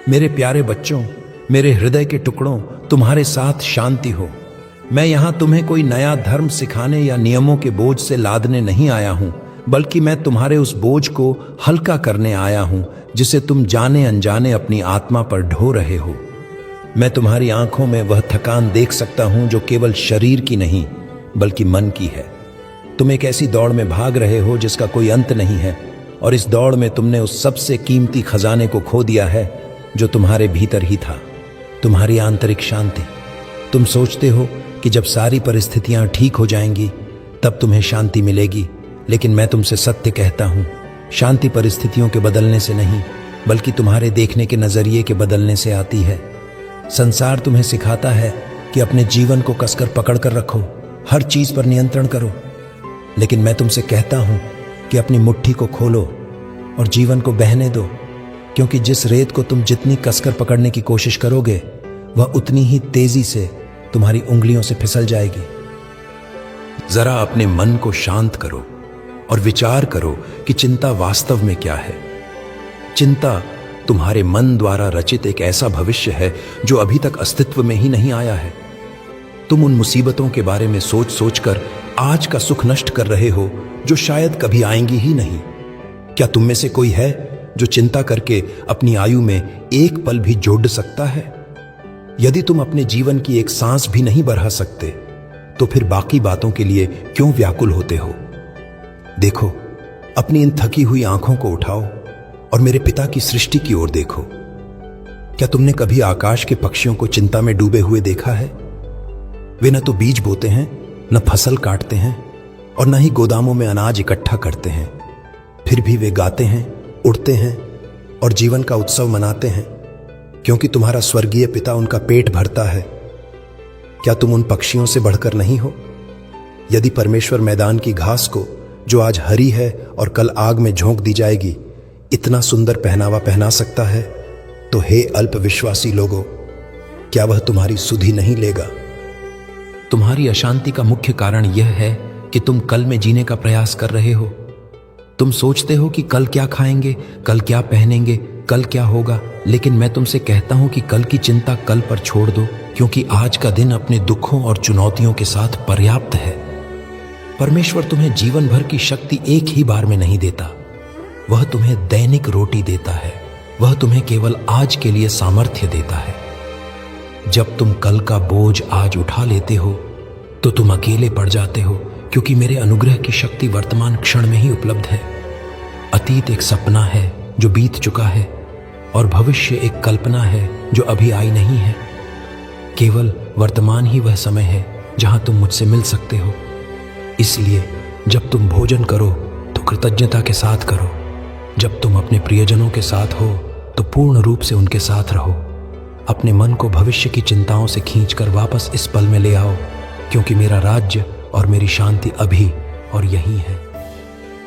मेरे प्यारे बच्चों, मेरे हृदय के टुकड़ों, तुम्हारे साथ शांति हो। मैं यहाँ तुम्हें कोई नया धर्म सिखाने या नियमों के बोझ से लादने नहीं आया हूँ, बल्कि मैं तुम्हारे उस बोझ को हल्का करने आया हूँ जिसे तुम जाने अनजाने अपनी आत्मा पर ढो रहे हो। मैं तुम्हारी आंखों में वह थकान देख सकता हूँ जो केवल शरीर की नहीं बल्कि मन की है। तुम एक ऐसी दौड़ में भाग रहे हो जिसका कोई अंत नहीं है, और इस दौड़ में तुमने उस सबसे कीमती खजाने को खो दिया है जो तुम्हारे भीतर ही था, तुम्हारी आंतरिक शांति। तुम सोचते हो कि जब सारी परिस्थितियां ठीक हो जाएंगी तब तुम्हें शांति मिलेगी, लेकिन मैं तुमसे सत्य कहता हूं, शांति परिस्थितियों के बदलने से नहीं बल्कि तुम्हारे देखने के नजरिए के बदलने से आती है। संसार तुम्हें सिखाता है कि अपने जीवन को कसकर पकड़ कर रखो, हर चीज पर नियंत्रण करो, लेकिन मैं तुमसे कहता हूं कि अपनी मुट्ठी को खोलो और जीवन को बहने दो, क्योंकि जिस रेत को तुम जितनी कसकर पकड़ने की कोशिश करोगे वह उतनी ही तेजी से तुम्हारी उंगलियों से फिसल जाएगी। जरा अपने मन को शांत करो और विचार करो कि चिंता वास्तव में क्या है। चिंता तुम्हारे मन द्वारा रचित एक ऐसा भविष्य है जो अभी तक अस्तित्व में ही नहीं आया है। तुम उन मुसीबतों के बारे में सोच सोचकर आज का सुख नष्ट कर रहे हो जो शायद कभी आएंगी ही नहीं। क्या तुम में से कोई है जो चिंता करके अपनी आयु में एक पल भी जोड़ सकता है? यदि तुम अपने जीवन की एक सांस भी नहीं बढ़ा सकते तो फिर बाकी बातों के लिए क्यों व्याकुल होते हो? देखो, अपनी इन थकी हुई आंखों को उठाओ और मेरे पिता की सृष्टि की ओर देखो। क्या तुमने कभी आकाश के पक्षियों को चिंता में डूबे हुए देखा है? वे न तो बीज बोते हैं, न फसल काटते हैं और न ही गोदामों में अनाज इकट्ठा करते हैं, फिर भी वे गाते हैं, उड़ते हैं और जीवन का उत्सव मनाते हैं, क्योंकि तुम्हारा स्वर्गीय पिता उनका पेट भरता है। क्या तुम उन पक्षियों से बढ़कर नहीं हो? यदि परमेश्वर मैदान की घास को, जो आज हरी है और कल आग में झोंक दी जाएगी, इतना सुंदर पहनावा पहना सकता है, तो हे अल्प विश्वासी लोगों, क्या वह तुम्हारी सुधि नहीं लेगा? तुम्हारी अशांति का मुख्य कारण यह है कि तुम कल में जीने का प्रयास कर रहे हो। तुम सोचते हो कि कल क्या खाएंगे, कल क्या पहनेंगे, कल क्या होगा, लेकिन मैं तुमसे कहता हूं कि कल की चिंता कल पर छोड़ दो, क्योंकि आज का दिन अपने दुखों और चुनौतियों के साथ पर्याप्त है। परमेश्वर तुम्हें जीवन भर की शक्ति एक ही बार में नहीं देता, वह तुम्हें दैनिक रोटी देता है। वह तुम्हें केवल आज के लिए सामर्थ्य देता है। जब तुम कल का बोझ आज उठा लेते हो तो तुम अकेले पड़ जाते हो, क्योंकि मेरे अनुग्रह की शक्ति वर्तमान क्षण में ही उपलब्ध है। अतीत एक सपना है जो बीत चुका है और भविष्य एक कल्पना है जो अभी आई नहीं है। केवल वर्तमान ही वह समय है जहां तुम मुझसे मिल सकते हो। इसलिए जब तुम भोजन करो तो कृतज्ञता के साथ करो। जब तुम अपने प्रियजनों के साथ हो तो पूर्ण रूप से उनके साथ रहो। अपने मन को भविष्य की चिंताओं से खींचकर वापस इस पल में ले आओ, क्योंकि मेरा राज्य और मेरी शांति अभी और यहीं है।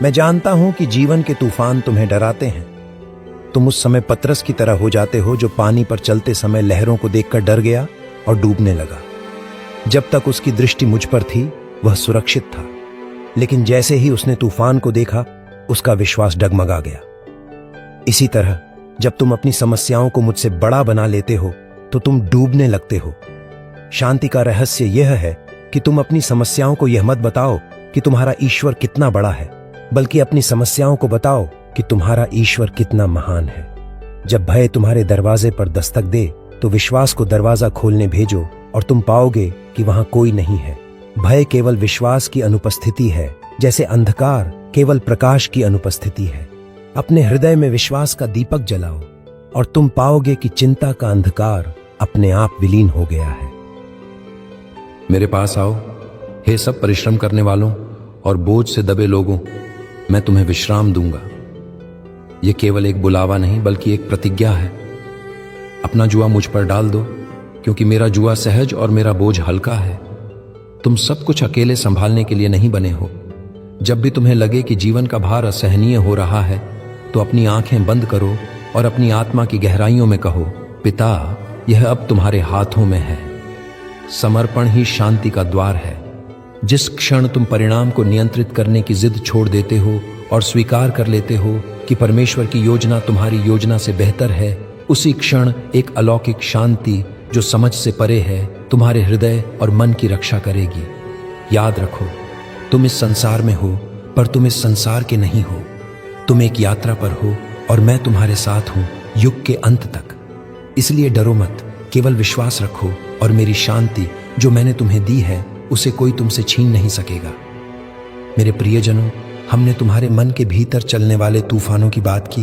मैं जानता हूं कि जीवन के तूफान तुम्हें डराते हैं। तुम उस समय पतरस की तरह हो जाते हो जो पानी पर चलते समय लहरों को देखकर डर गया और डूबने लगा। जब तक उसकी दृष्टि मुझ पर थी वह सुरक्षित था, लेकिन जैसे ही उसने तूफान को देखा उसका विश्वास डगमगा गया। इसी तरह जब तुम अपनी समस्याओं को मुझसे बड़ा बना लेते हो तो तुम डूबने लगते हो। शांति का रहस्य यह है कि तुम अपनी समस्याओं को यह मत बताओ कि तुम्हारा ईश्वर कितना बड़ा है, बल्कि अपनी समस्याओं को बताओ कि तुम्हारा ईश्वर कितना महान है। जब भय तुम्हारे दरवाजे पर दस्तक दे तो विश्वास को दरवाजा खोलने भेजो और तुम पाओगे कि वहां कोई नहीं है। भय केवल विश्वास की अनुपस्थिति है, जैसे अंधकार केवल प्रकाश की अनुपस्थिति है। अपने हृदय में विश्वास का दीपक जलाओ और तुम पाओगे कि चिंता का अंधकार अपने आप विलीन हो गया है। मेरे पास आओ, हे सब परिश्रम करने वालों और बोझ से दबे लोगों, मैं तुम्हें विश्राम दूंगा। यह केवल एक बुलावा नहीं बल्कि एक प्रतिज्ञा है। अपना जुआ मुझ पर डाल दो, क्योंकि मेरा जुआ सहज और मेरा बोझ हल्का है। तुम सब कुछ अकेले संभालने के लिए नहीं बने हो। जब भी तुम्हें लगे कि जीवन का भार असहनीय हो रहा है तो अपनी आंखें बंद करो और अपनी आत्मा की गहराइयों में कहो, पिता, यह अब तुम्हारे हाथों में है। समर्पण ही शांति का द्वार है। जिस क्षण तुम परिणाम को नियंत्रित करने की जिद छोड़ देते हो और स्वीकार कर लेते हो कि परमेश्वर की योजना तुम्हारी योजना से बेहतर है, उसी क्षण एक अलौकिक शांति जो समझ से परे है तुम्हारे हृदय और मन की रक्षा करेगी। याद रखो, तुम इस संसार में हो पर तुम इस संसार के नहीं हो। तुम एक यात्रा पर हो और मैं तुम्हारे साथ हूं युग के अंत तक। इसलिए डरो मत, केवल विश्वास रखो और मेरी शांति जो मैंने तुम्हें दी है उसे कोई तुमसे छीन नहीं सकेगा। मेरे प्रियजनों, हमने तुम्हारे मन के भीतर चलने वाले तूफानों की बात की,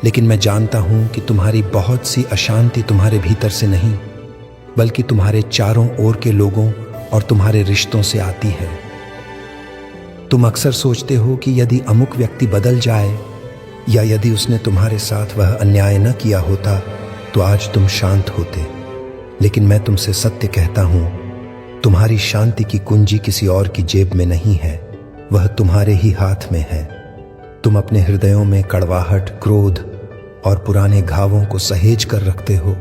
लेकिन मैं जानता हूं कि तुम्हारी बहुत सी अशांति तुम्हारे भीतर से नहीं बल्कि तुम्हारे चारों ओर के लोगों और तुम्हारे रिश्तों से आती है। तुम अक्सर सोचते हो कि यदि अमुक व्यक्ति बदल जाए या यदि उसने तुम्हारे साथ वह अन्याय न किया होता तो आज तुम शांत होते। लेकिन मैं तुमसे सत्य कहता हूं, तुम्हारी शांति की कुंजी किसी और की जेब में नहीं है, वह तुम्हारे ही हाथ में है। तुम अपने हृदयों में कड़वाहट, क्रोध और पुराने घावों को सहेज कर रखते हो,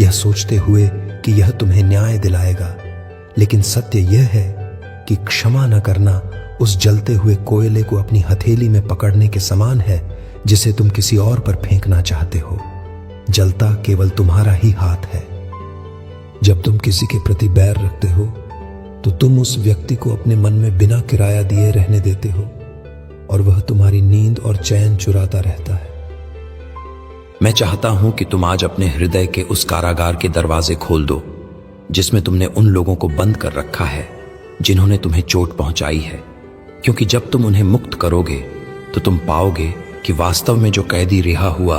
यह सोचते हुए कि यह तुम्हें न्याय दिलाएगा। लेकिन सत्य यह है कि क्षमा न करना उस जलते हुए कोयले को अपनी हथेली में पकड़ने के समान है जिसे तुम किसी और पर फेंकना चाहते हो। जलता केवल तुम्हारा ही हाथ है। जब तुम किसी के प्रति बैर रखते हो तो तुम उस व्यक्ति को अपने मन में बिना किराया दिए रहने देते हो और वह तुम्हारी नींद और चैन चुराता रहता है। मैं चाहता हूं कि तुम आज अपने हृदय के उस कारागार के दरवाजे खोल दो जिसमें तुमने उन लोगों को बंद कर रखा है जिन्होंने तुम्हें चोट पहुंचाई है, क्योंकि जब तुम उन्हें मुक्त करोगे तो तुम पाओगे कि वास्तव में जो कैदी रिहा हुआ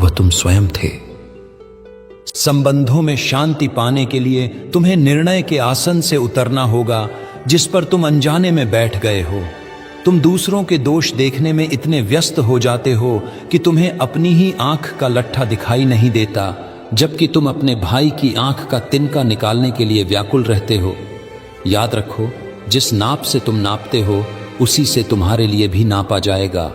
वह तुम स्वयं थे। संबंधों में शांति पाने के लिए तुम्हें निर्णय के आसन से उतरना होगा जिस पर तुम अनजाने में बैठ गए हो। तुम दूसरों के दोष देखने में इतने व्यस्त हो जाते हो कि तुम्हें अपनी ही आंख का लट्ठा दिखाई नहीं देता, जबकि तुम अपने भाई की आंख का तिनका निकालने के लिए व्याकुल रहते हो। याद रखो, जिस नाप से तुम नापते हो उसी से तुम्हारे लिए भी नापा जाएगा।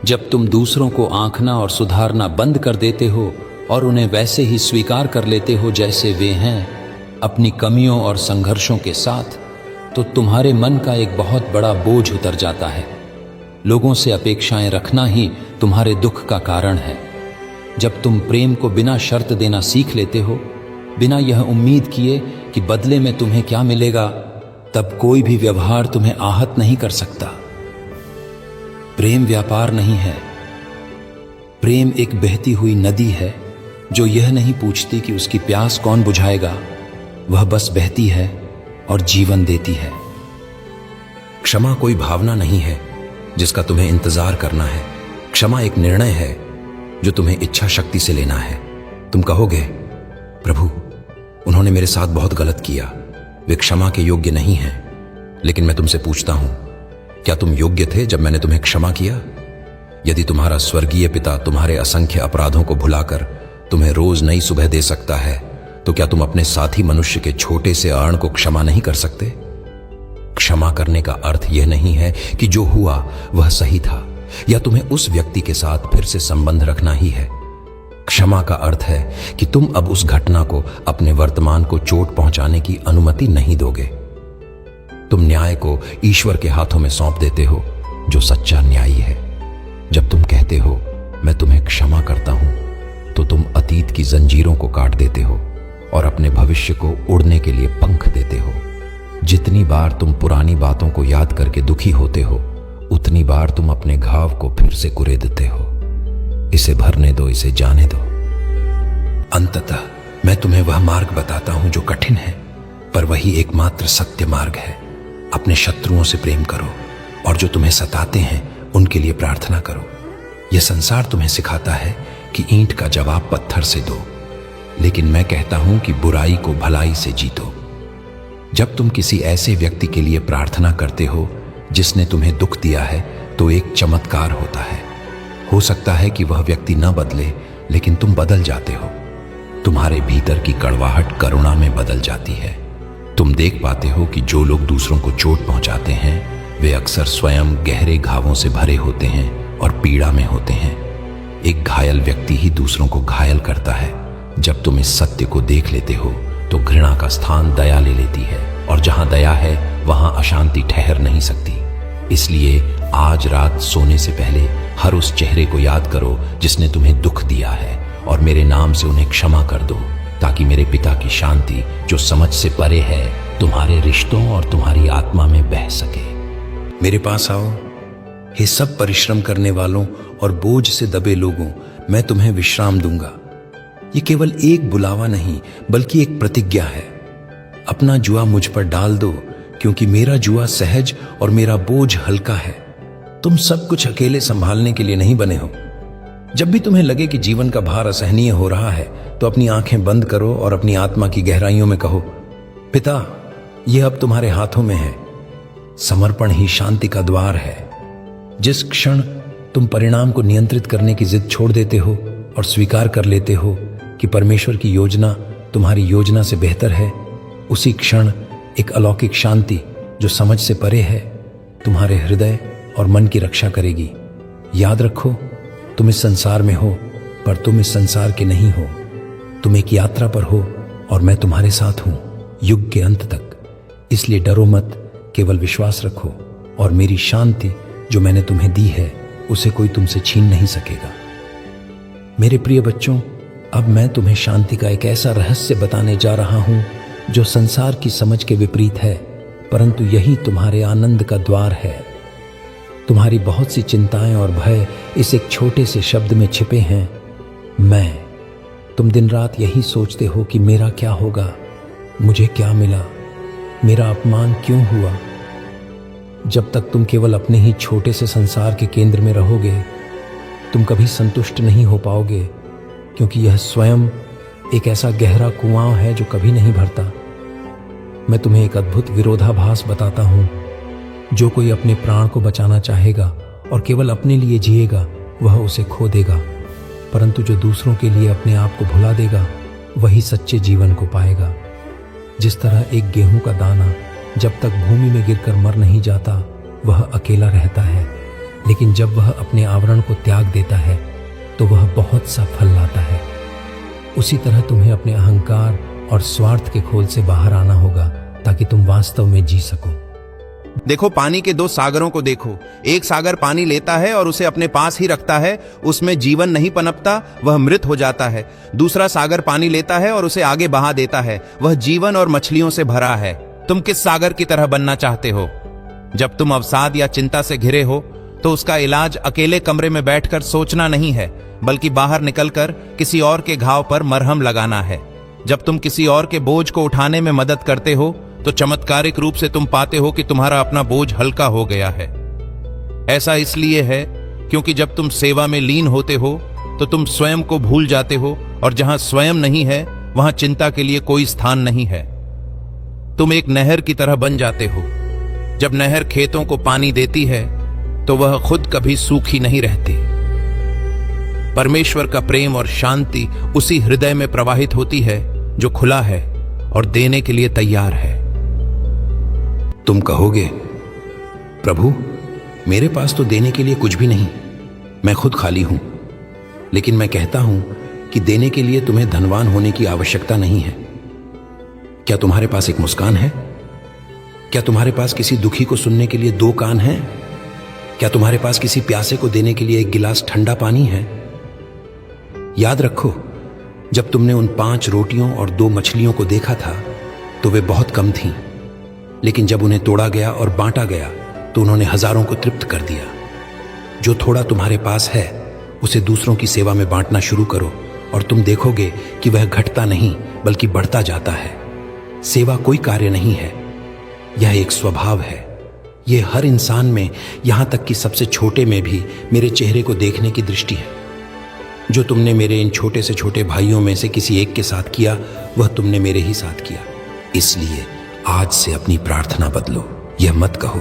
जब तुम दूसरों को आंकना और सुधारना बंद कर देते हो और उन्हें वैसे ही स्वीकार कर लेते हो जैसे वे हैं, अपनी कमियों और संघर्षों के साथ, तो तुम्हारे मन का एक बहुत बड़ा बोझ उतर जाता है। लोगों से अपेक्षाएं रखना ही तुम्हारे दुख का कारण है। जब तुम प्रेम को बिना शर्त देना सीख लेते हो, बिना यह उम्मीद किए कि बदले में तुम्हें क्या मिलेगा, तब कोई भी व्यवहार तुम्हें आहत नहीं कर सकता। प्रेम व्यापार नहीं है। प्रेम एक बहती हुई नदी है जो यह नहीं पूछती कि उसकी प्यास कौन बुझाएगा, वह बस बहती है और जीवन देती है। क्षमा कोई भावना नहीं है जिसका तुम्हें इंतजार करना है। क्षमा एक निर्णय है जो तुम्हें इच्छा शक्ति से लेना है। तुम कहोगे, प्रभु, उन्होंने मेरे साथ बहुत गलत किया, वे क्षमा के योग्य नहीं हैं। लेकिन मैं तुमसे पूछता हूं, क्या तुम योग्य थे जब मैंने तुम्हें क्षमा किया? यदि तुम्हारा स्वर्गीय पिता तुम्हारे असंख्य अपराधों को भुलाकर तुम्हें रोज नई सुबह दे सकता है, तो क्या तुम अपने साथी मनुष्य के छोटे से अर्ण को क्षमा नहीं कर सकते? क्षमा करने का अर्थ यह नहीं है कि जो हुआ वह सही था या तुम्हें उस व्यक्ति के साथ फिर से संबंध रखना ही है। क्षमा का अर्थ है कि तुम अब उस घटना को, अपने वर्तमान को चोट पहुंचाने की अनुमति नहीं दोगे। तुम न्याय को ईश्वर के हाथों में सौंप देते हो जो सच्चा न्यायी है। जब तुम कहते हो मैं तुम्हें क्षमा करता हूं, तो तुम अतीत की जंजीरों को काट देते हो और अपने भविष्य को उड़ने के लिए पंख देते हो। जितनी बार तुम पुरानी बातों को याद करके दुखी होते हो, उतनी बार तुम अपने घाव को फिर से कुरेदते हो। इसे भरने दो, इसे जाने दो। अंततः मैं तुम्हें वह मार्ग बताता हूं जो कठिन है, पर वही एकमात्र सत्य मार्ग है। अपने शत्रुओं से प्रेम करो और जो तुम्हें सताते हैं उनके लिए प्रार्थना करो। यह संसार तुम्हें सिखाता है कि ईंट का जवाब पत्थर से दो, लेकिन मैं कहता हूं कि बुराई को भलाई से जीतो। जब तुम किसी ऐसे व्यक्ति के लिए प्रार्थना करते हो जिसने तुम्हें दुख दिया है, तो एक चमत्कार होता है। हो सकता है कि वह व्यक्ति न बदले, लेकिन तुम बदल जाते हो। तुम्हारे भीतर की कड़वाहट करुणा में बदल जाती है। तुम देख पाते हो कि जो लोग दूसरों को चोट पहुंचाते हैं, वे अक्सर स्वयं गहरे घावों से भरे होते हैं और पीड़ा में होते हैं। एक घायल व्यक्ति ही दूसरों को घायल करता है। जब तुम इस सत्य को देख लेते हो, तो घृणा का स्थान दया ले लेती है, और जहां दया है वहां अशांति ठहर नहीं सकती। इसलिए आज रात सोने से पहले हर उस चेहरे को याद करो जिसने तुम्हें दुख दिया है, और मेरे नाम से उन्हें क्षमा कर दो, ताकि मेरे पिता की शांति जो समझ से परे है तुम्हारे रिश्तों और तुम्हारी आत्मा में बह सके। मेरे पास आओ, हे सब परिश्रम करने वालों और बोझ से दबे लोगों, मैं तुम्हें विश्राम दूंगा। ये केवल एक बुलावा नहीं बल्कि एक प्रतिज्ञा है। अपना जुआ मुझ पर डाल दो, क्योंकि मेरा जुआ सहज और मेरा बोझ हल्का है। तुम सब कुछ अकेले संभालने के लिए नहीं बने हो। जब भी तुम्हें लगे कि जीवन का भार असहनीय हो रहा है, तो अपनी आंखें बंद करो और अपनी आत्मा की गहराइयों में कहो, पिता, यह अब तुम्हारे हाथों में है। समर्पण ही शांति का द्वार है। जिस क्षण तुम परिणाम को नियंत्रित करने की जिद छोड़ देते हो और स्वीकार कर लेते हो कि परमेश्वर की योजना तुम्हारी योजना से बेहतर है, उसी क्षण एक अलौकिक शांति जो समझ से परे है तुम्हारे हृदय और मन की रक्षा करेगी। याद रखो, तुम इस संसार में हो, पर तुम इस संसार के नहीं हो। तुम एक यात्रा पर हो और मैं तुम्हारे साथ हूं युग के अंत तक। इसलिए डरो मत, केवल विश्वास रखो और मेरी शांति जो मैंने तुम्हें दी है उसे कोई तुमसे छीन नहीं सकेगा। मेरे प्रिय बच्चों, अब मैं तुम्हें शांति का एक ऐसा रहस्य बताने जा रहा हूं जो संसार की समझ के विपरीत है, परंतु यही तुम्हारे आनंद का द्वार है। तुम्हारी बहुत सी चिंताएं और भय इस एक छोटे से शब्द में छिपे हैं, मैं। तुम दिन रात यही सोचते हो कि मेरा क्या होगा, मुझे क्या मिला, मेरा अपमान क्यों हुआ। जब तक तुम केवल अपने ही छोटे से संसार के केंद्र में रहोगे, तुम कभी संतुष्ट नहीं हो पाओगे, क्योंकि यह स्वयं एक ऐसा गहरा कुआं है जो कभी नहीं भरता। मैं तुम्हें एक अद्भुत विरोधाभास बताता हूं। जो कोई अपने प्राण को बचाना चाहेगा और केवल अपने लिए जिएगा, वह उसे खो देगा, परंतु जो दूसरों के लिए अपने आप को भुला देगा, वही सच्चे जीवन को पाएगा। जिस तरह एक गेहूं का दाना जब तक भूमि में गिरकर मर नहीं जाता, वह अकेला रहता है, लेकिन जब वह अपने आवरण को त्याग देता है तो वह बहुत सा फल लाता है। उसी तरह तुम्हें अपने अहंकार और स्वार्थ के खोल से बाहर आना होगा, ताकि तुम वास्तव में जी सको। देखो, पानी के दो सागरों को देखो। एक सागर पानी लेता है और उसे अपने पास ही रखता है, उसमें जीवन नहीं पनपता, वह मृत हो जाता है। दूसरा सागर पानी लेता है और उसे आगे बहा देता है, वह जीवन और मछलियों से भरा है। तुम किस सागर की तरह बनना चाहते हो? जब तुम अवसाद या चिंता से घिरे हो, तो उसका इलाज अकेले कमरे में बैठकर सोचना नहीं है, बल्कि बाहर निकलकर किसी और के घाव पर मरहम लगाना है। जब तुम किसी और के बोझ को उठाने में मदद करते हो, तो चमत्कारिक रूप से तुम पाते हो कि तुम्हारा अपना बोझ हल्का हो गया है। ऐसा इसलिए है क्योंकि जब तुम सेवा में लीन होते हो, तो तुम स्वयं को भूल जाते हो, और जहां स्वयं नहीं है, वहां चिंता के लिए कोई स्थान नहीं है। तुम एक नहर की तरह बन जाते हो। जब नहर खेतों को पानी देती है, तो वह खुद कभी सूखी नहीं रहती। परमेश्वर का प्रेम और शांति उसी हृदय में प्रवाहित होती है जो खुला है और देने के लिए तैयार है। तुम कहोगे, प्रभु, मेरे पास तो देने के लिए कुछ भी नहीं, मैं खुद खाली हूं। लेकिन मैं कहता हूं कि देने के लिए तुम्हें धनवान होने की आवश्यकता नहीं है। क्या तुम्हारे पास एक मुस्कान है? क्या तुम्हारे पास किसी दुखी को सुनने के लिए 2 कान हैं? क्या तुम्हारे पास किसी प्यासे को देने के लिए 1 गिलास ठंडा पानी है? याद रखो, जब तुमने उन 5 रोटियों और 2 मछलियों को देखा था, तो वे बहुत कम थीं, लेकिन जब उन्हें तोड़ा गया और बांटा गया, तो उन्होंने हजारों को तृप्त कर दिया। जो थोड़ा तुम्हारे पास है, उसे दूसरों की सेवा में बांटना शुरू करो, और तुम देखोगे कि वह घटता नहीं बल्कि बढ़ता जाता है। सेवा कोई कार्य नहीं है, यह एक स्वभाव है। यह हर इंसान में, यहां तक कि सबसे छोटे में भी, मेरे चेहरे को देखने की दृष्टि है। जो तुमने मेरे इन छोटे से छोटे भाइयों में से किसी एक के साथ किया, वह तुमने मेरे ही साथ किया। इसलिए आज से अपनी प्रार्थना बदलो। यह मत कहो,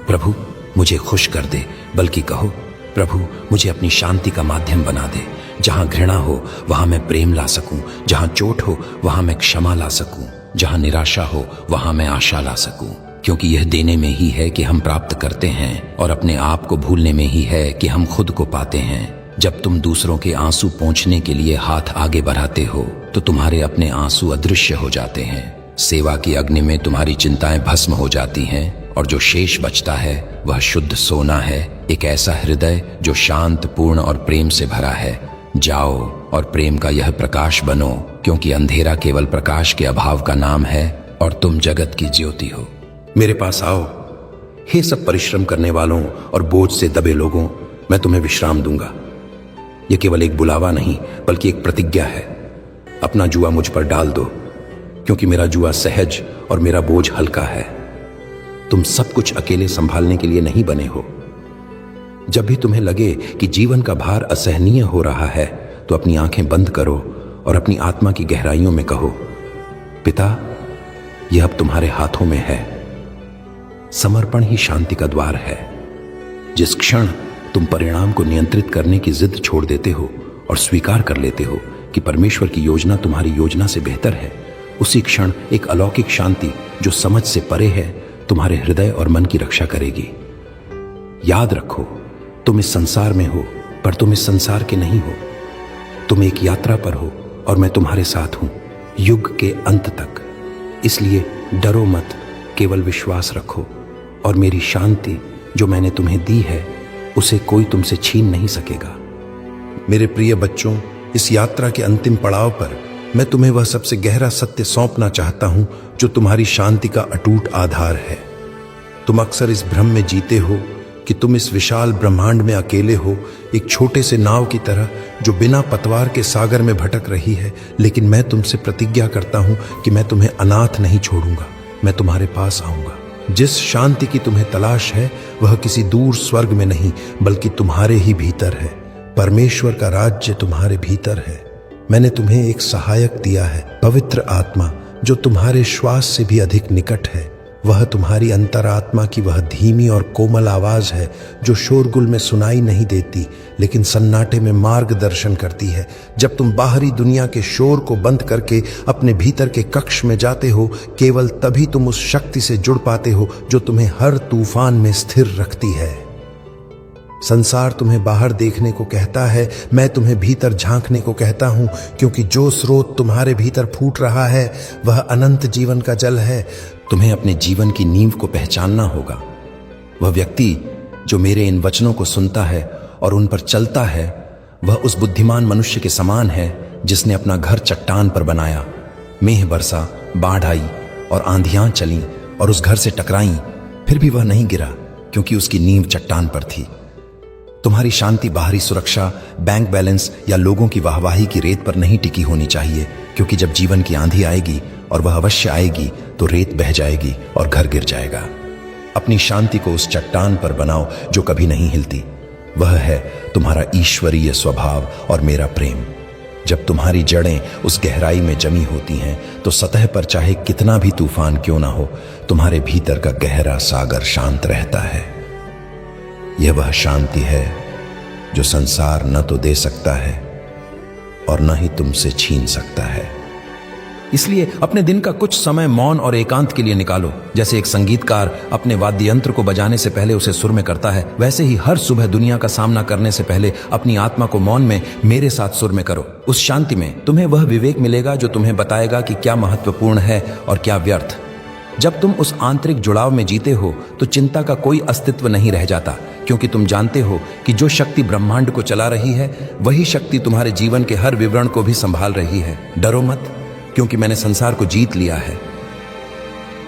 प्रभु मुझे खुश कर दे, बल्कि कहो, प्रभु मुझे अपनी शांति का माध्यम बना दे। जहां घृणा हो वहां मैं प्रेम ला सकूं, जहां चोट हो वहां मैं क्षमा ला सकूं, जहां निराशा हो वहां मैं आशा ला सकूं। क्योंकि यह देने में ही है कि हम प्राप्त करते हैं, और अपने आप को भूलने में ही है कि हम खुद को पाते हैं। जब तुम दूसरों के आंसू पोंछने के लिए हाथ आगे बढ़ाते हो, तो तुम्हारे अपने आंसू अदृश्य हो जाते हैं। सेवा की अग्नि में तुम्हारी चिंताएं भस्म हो जाती हैं, और जो शेष बचता है वह शुद्ध सोना है, एक ऐसा हृदय जो शांत, पूर्ण और प्रेम से भरा है। जाओ और प्रेम का यह प्रकाश बनो, क्योंकि अंधेरा केवल प्रकाश के अभाव का नाम है और तुम जगत की ज्योति हो। मेरे पास आओ, हे सब परिश्रम करने वालों और बोझ से दबे लोगों, मैं तुम्हें विश्राम दूंगा। यह केवल एक बुलावा नहीं बल्कि एक प्रतिज्ञा है। अपना जुआ मुझ पर डाल दो, क्योंकि मेरा जुआ सहज और मेरा बोझ हल्का है। तुम सब कुछ अकेले संभालने के लिए नहीं बने हो। जब भी तुम्हें लगे कि जीवन का भार असहनीय हो रहा है तो अपनी आंखें बंद करो और अपनी आत्मा की गहराइयों में कहो, पिता, यह अब तुम्हारे हाथों में है। समर्पण ही शांति का द्वार है। जिस क्षण तुम परिणाम को नियंत्रित करने की जिद छोड़ देते हो और स्वीकार कर लेते हो कि परमेश्वर की योजना तुम्हारी योजना से बेहतर है, उसी क्षण एक अलौकिक शांति जो समझ से परे है तुम्हारे हृदय और मन की रक्षा करेगी। याद रखो, तुम इस संसार में हो पर तुम इस संसार के नहीं हो। तुम एक यात्रा पर हो और मैं तुम्हारे साथ हूं युग के अंत तक। इसलिए डरो मत, केवल विश्वास रखो और मेरी शांति जो मैंने तुम्हें दी है उसे कोई तुमसे छीन नहीं सकेगा। मेरे प्रिय बच्चों, इस यात्रा के अंतिम पड़ाव पर मैं तुम्हें वह सबसे गहरा सत्य सौंपना चाहता हूं जो तुम्हारी शांति का अटूट आधार है। तुम अक्सर इस भ्रम में जीते हो कि तुम इस विशाल ब्रह्मांड में अकेले हो, एक छोटे से नाव की तरह जो बिना पतवार के सागर में भटक रही है। लेकिन मैं तुमसे प्रतिज्ञा करता हूं कि मैं तुम्हें अनाथ नहीं छोड़ूंगा, मैं तुम्हारे पास आऊंगा। जिस शांति की तुम्हें तलाश है वह किसी दूर स्वर्ग में नहीं बल्कि तुम्हारे ही भीतर है। परमेश्वर का राज्य तुम्हारे भीतर है। मैंने तुम्हें एक सहायक दिया है, पवित्र आत्मा, जो तुम्हारे श्वास से भी अधिक निकट है। वह तुम्हारी अंतरात्मा की वह धीमी और कोमल आवाज है जो शोरगुल में सुनाई नहीं देती लेकिन सन्नाटे में मार्गदर्शन करती है। जब तुम बाहरी दुनिया के शोर को बंद करके अपने भीतर के कक्ष में जाते हो, केवल तभी तुम उस शक्ति से जुड़ पाते हो जो तुम्हें हर तूफान में स्थिर रखती है। संसार तुम्हें बाहर देखने को कहता है, मैं तुम्हें भीतर झांकने को कहता हूं, क्योंकि जो स्रोत तुम्हारे भीतर फूट रहा है वह अनंत जीवन का जल है। तुम्हें अपने जीवन की नींव को पहचानना होगा। वह व्यक्ति जो मेरे इन वचनों को सुनता है और उन पर चलता है वह उस बुद्धिमान मनुष्य के समान है जिसने अपना घर चट्टान पर बनाया। मेह बरसा, बाढ़ आई और आंधियां चलीं और उस घर से टकराईं, फिर भी वह नहीं गिरा क्योंकि उसकी नींव चट्टान पर थी। तुम्हारी शांति बाहरी सुरक्षा, बैंक बैलेंस या लोगों की वाहवाही की रेत पर नहीं टिकी होनी चाहिए, क्योंकि जब जीवन की आंधी आएगी, और वह अवश्य आएगी, तो रेत बह जाएगी और घर गिर जाएगा। अपनी शांति को उस चट्टान पर बनाओ जो कभी नहीं हिलती। वह है तुम्हारा ईश्वरीय स्वभाव और मेरा प्रेम। जब तुम्हारी जड़ें उस गहराई में जमी होती हैं तो सतह पर चाहे कितना भी तूफान क्यों ना हो, तुम्हारे भीतर का गहरा सागर शांत रहता है। यह वह शांति है जो संसार न तो दे सकता है और न ही तुमसे छीन सकता है। इसलिए अपने दिन का कुछ समय मौन और एकांत के लिए निकालो। जैसे एक संगीतकार अपने वाद्य यंत्र को बजाने से पहले उसे सुर में करता है, वैसे ही हर सुबह दुनिया का सामना करने से पहले अपनी आत्मा को मौन में मेरे साथ सुर में करो। उस शांति में तुम्हें वह विवेक मिलेगा जो तुम्हें बताएगा कि क्या महत्वपूर्ण है और क्या व्यर्थ। जब तुम उस आंतरिक जुड़ाव में जीते हो तो चिंता का कोई अस्तित्व नहीं रह जाता, क्योंकि तुम जानते हो कि जो शक्ति ब्रह्मांड को चला रही है वही शक्ति तुम्हारे जीवन के हर विवरण को भी संभाल रही है। डरो मत, क्योंकि मैंने संसार को जीत लिया है।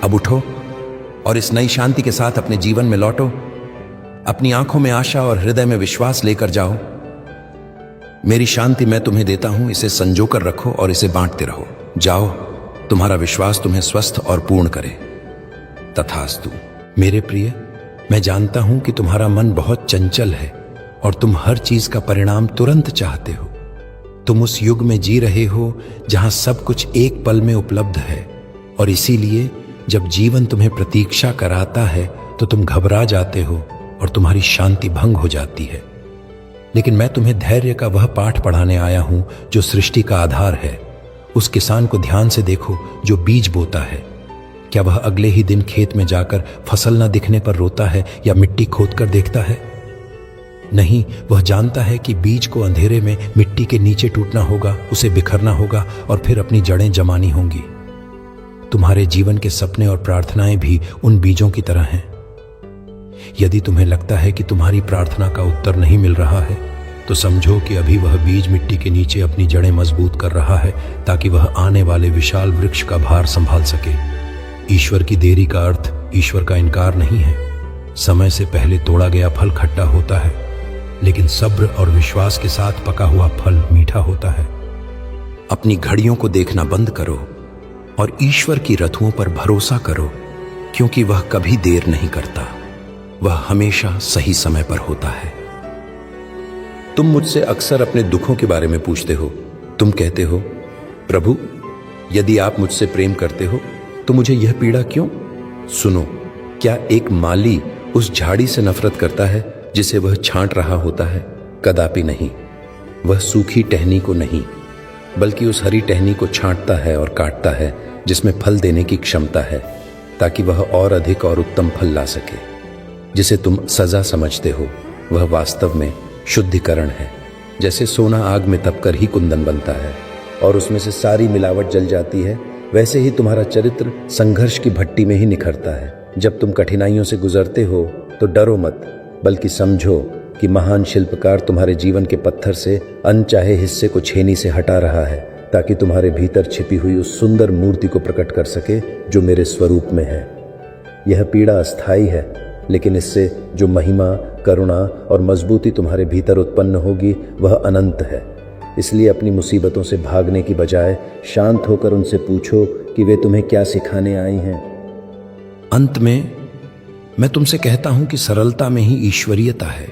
अब उठो और इस नई शांति के साथ अपने जीवन में लौटो। अपनी आंखों में आशा और हृदय में विश्वास लेकर जाओ। मेरी शांति मैं तुम्हें देता हूं, इसे संजोकर रखो और इसे बांटते रहो। जाओ, तुम्हारा विश्वास तुम्हें स्वस्थ और पूर्ण करे। तथास्तु। मेरे प्रिय, मैं जानता हूं कि तुम्हारा मन बहुत चंचल है और तुम हर चीज का परिणाम तुरंत चाहते हो। तुम उस युग में जी रहे हो जहां सब कुछ एक पल में उपलब्ध है, और इसीलिए जब जीवन तुम्हें प्रतीक्षा कराता है तो तुम घबरा जाते हो और तुम्हारी शांति भंग हो जाती है। लेकिन मैं तुम्हें धैर्य का वह पाठ पढ़ाने आया हूं जो सृष्टि का आधार है। उस किसान को ध्यान से देखो जो बीज बोता है। क्या वह अगले ही दिन खेत में जाकर फसल न दिखने पर रोता है या मिट्टी खोदकर देखता है? नहीं, वह जानता है कि बीज को अंधेरे में मिट्टी के नीचे टूटना होगा, उसे बिखरना होगा और फिर अपनी जड़ें जमानी होंगी। तुम्हारे जीवन के सपने और प्रार्थनाएं भी उन बीजों की तरह हैं। यदि तुम्हें लगता है कि तुम्हारी प्रार्थना का उत्तर नहीं मिल रहा है तो समझो कि अभी वह बीज मिट्टी के नीचे अपनी जड़ें मजबूत कर रहा है ताकि वह आने वाले विशाल वृक्ष का भार संभाल सके। ईश्वर की देरी का अर्थ ईश्वर का इनकार नहीं है। समय से पहले तोड़ा गया फल खट्टा होता है, लेकिन सब्र और विश्वास के साथ पका हुआ फल मीठा होता है। अपनी घड़ियों को देखना बंद करो और ईश्वर की रथुओं पर भरोसा करो, क्योंकि वह कभी देर नहीं करता, वह हमेशा सही समय पर होता है। तुम मुझसे अक्सर अपने दुखों के बारे में पूछते हो। तुम कहते हो, प्रभु, यदि आप मुझसे प्रेम करते हो तो मुझे यह पीड़ा क्यों? सुनो, क्या एक माली उस झाड़ी से नफरत करता है जिसे वह छांट रहा होता है? कदापि नहीं। वह सूखी टहनी को नहीं, बल्कि उस हरी टहनी को छांटता है और काटता है जिसमें फल देने की क्षमता है, ताकि वह और अधिक और उत्तम फल ला सके। जिसे तुम सजा समझते हो वह वास्तव में शुद्धिकरण है। जैसे सोना आग में तपकर ही कुंदन बनता है और उसमें से सारी मिलावट जल जाती है, वैसे ही तुम्हारा चरित्र संघर्ष की भट्टी में ही निखरता है। जब तुम कठिनाइयों से गुजरते हो तो डरो मत, बल्कि समझो कि महान शिल्पकार तुम्हारे जीवन के पत्थर से अनचाहे हिस्से को छेनी से हटा रहा है, ताकि तुम्हारे भीतर छिपी हुई उस सुंदर मूर्ति को प्रकट कर सके जो मेरे स्वरूप में है। यह पीड़ा अस्थायी है, लेकिन इससे जो महिमा, करुणा और मजबूती तुम्हारे भीतर उत्पन्न होगी वह अनंत है। इसलिए अपनी मुसीबतों से भागने की बजाय शांत होकर उनसे पूछो कि वे तुम्हें क्या सिखाने आई हैं। अंत में मैं तुमसे कहता हूं कि सरलता में ही ईश्वरीयता है।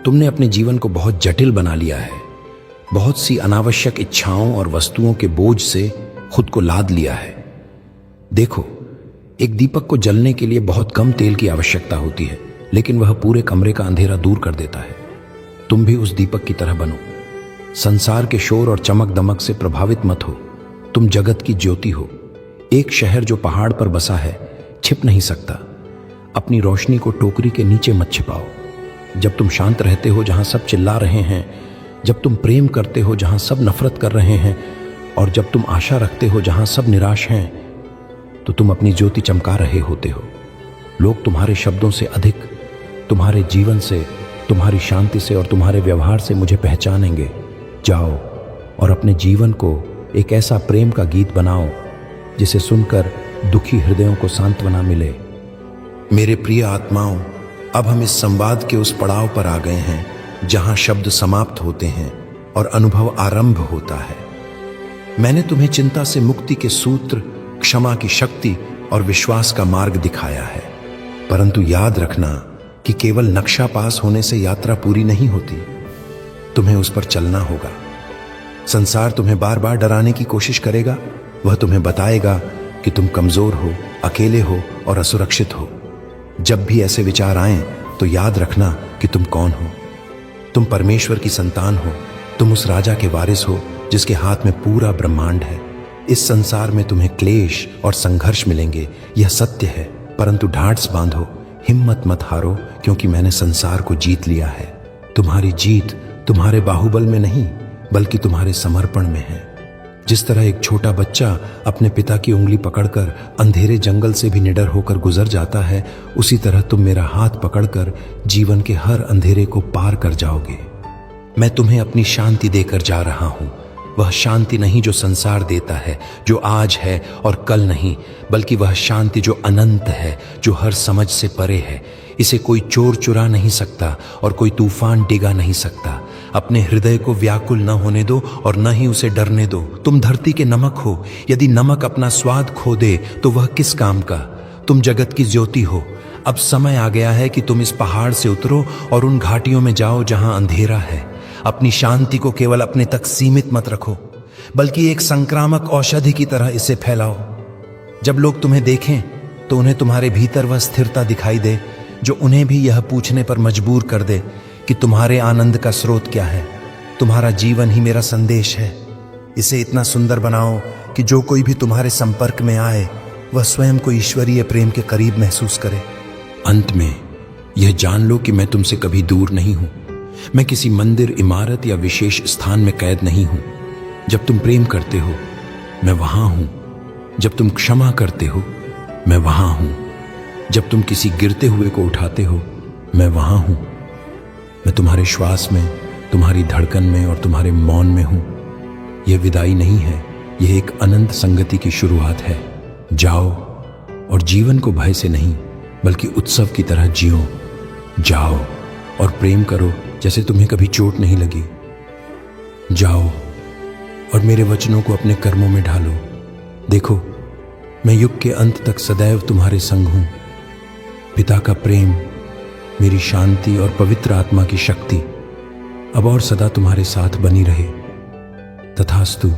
तुमने अपने जीवन को बहुत जटिल बना लिया है। बहुत सी अनावश्यक इच्छाओं और वस्तुओं के बोझ से खुद को लाद लिया है। देखो, एक दीपक को जलने के लिए बहुत कम तेल की आवश्यकता होती है, लेकिन वह पूरे कमरे का अंधेरा दूर कर देता है। तुम भी उस दीपक की तरह बनो। संसार के शोर और चमक दमक से प्रभावित मत हो। तुम जगत की ज्योति हो। एक शहर जो पहाड़ पर बसा है छिप नहीं सकता। अपनी रोशनी को टोकरी के नीचे मत छिपाओ। जब तुम शांत रहते हो जहां सब चिल्ला रहे हैं, जब तुम प्रेम करते हो जहां सब नफरत कर रहे हैं, और जब तुम आशा रखते हो जहां सब निराश हैं, तो तुम अपनी ज्योति चमका रहे होते हो। लोग तुम्हारे शब्दों से अधिक तुम्हारे जीवन से, तुम्हारी शांति से और तुम्हारे व्यवहार से मुझे पहचानेंगे। जाओ और अपने जीवन को एक ऐसा प्रेम का गीत बनाओ जिसे सुनकर दुखी हृदयों को सांत्वना मिले। मेरे प्रिय आत्माओं, अब हम इस संवाद के उस पड़ाव पर आ गए हैं जहां शब्द समाप्त होते हैं और अनुभव आरंभ होता है। मैंने तुम्हें चिंता से मुक्ति के सूत्र, क्षमा की शक्ति और विश्वास का मार्ग दिखाया है। परंतु याद रखना कि केवल नक्शा पास होने से यात्रा पूरी नहीं होती। तुम्हें उस पर चलना होगा। संसार तुम्हें बार बार डराने की कोशिश करेगा। वह तुम्हें बताएगा कि तुम कमजोर हो, अकेले हो और असुरक्षित हो। जब भी ऐसे विचार आएं तो याद रखना कि तुम कौन हो। तुम परमेश्वर की संतान हो। तुम उस राजा के वारिस हो जिसके हाथ में पूरा ब्रह्मांड है। इस संसार में तुम्हें क्लेश और संघर्ष मिलेंगे, यह सत्य है। परंतु ढांढस बांधो, हिम्मत मत हारो, क्योंकि मैंने संसार को जीत लिया है। तुम्हारी जीत तुम्हारे बाहुबल में नहीं, बल्कि तुम्हारे समर्पण में है। जिस तरह एक छोटा बच्चा अपने पिता की उंगली पकड़कर अंधेरे जंगल से भी निडर होकर गुजर जाता है, उसी तरह तुम मेरा हाथ पकड़कर जीवन के हर अंधेरे को पार कर जाओगे। मैं तुम्हें अपनी शांति देकर जा रहा हूं। वह शांति नहीं जो संसार देता है, जो आज है और कल नहीं, बल्कि वह शांति जो अनंत है, जो हर समझ से परे है। इसे कोई चोर चुरा नहीं सकता और कोई तूफान डिगा नहीं सकता। अपने हृदय को व्याकुल न होने दो और न ही उसे डरने दो। तुम धरती के नमक हो। यदि नमक अपना स्वाद खो दे तो वह किस काम का? तुम जगत की ज्योति हो। अब समय आ गया है कि तुम इस पहाड़ से उतरो और उन घाटियों में जाओ जहां अंधेरा है। अपनी शांति को केवल अपने तक सीमित मत रखो, बल्कि एक संक्रामक औषधि की तरह इसे फैलाओ। जब लोग तुम्हें देखें तो उन्हें तुम्हारे भीतर वह स्थिरता दिखाई दे जो उन्हें भी यह पूछने पर मजबूर कर दे कि तुम्हारे आनंद का स्रोत क्या है। तुम्हारा जीवन ही मेरा संदेश है। इसे इतना सुंदर बनाओ कि जो कोई भी तुम्हारे संपर्क में आए वह स्वयं को ईश्वरीय प्रेम के करीब महसूस करे। अंत में यह जान लो कि मैं तुमसे कभी दूर नहीं हूं। मैं किसी मंदिर, इमारत या विशेष स्थान में कैद नहीं हूं। जब तुम प्रेम करते हो मैं वहां हूं। जब तुम क्षमा करते हो मैं वहां हूं। जब तुम किसी गिरते हुए को उठाते हो मैं वहां हूं। मैं तुम्हारे श्वास में, तुम्हारी धड़कन में और तुम्हारे मौन में हूं। यह विदाई नहीं है, यह एक अनंत संगति की शुरुआत है। जाओ और जीवन को भय से नहीं बल्कि उत्सव की तरह जियो। जाओ और प्रेम करो जैसे तुम्हें कभी चोट नहीं लगी। जाओ और मेरे वचनों को अपने कर्मों में ढालो। देखो, मैं युग के अंत तक सदैव तुम्हारे संग हूं। पिता का प्रेम, मेरी शांति और पवित्र आत्मा की शक्ति अब और सदा तुम्हारे साथ बनी रहे। तथास्तु।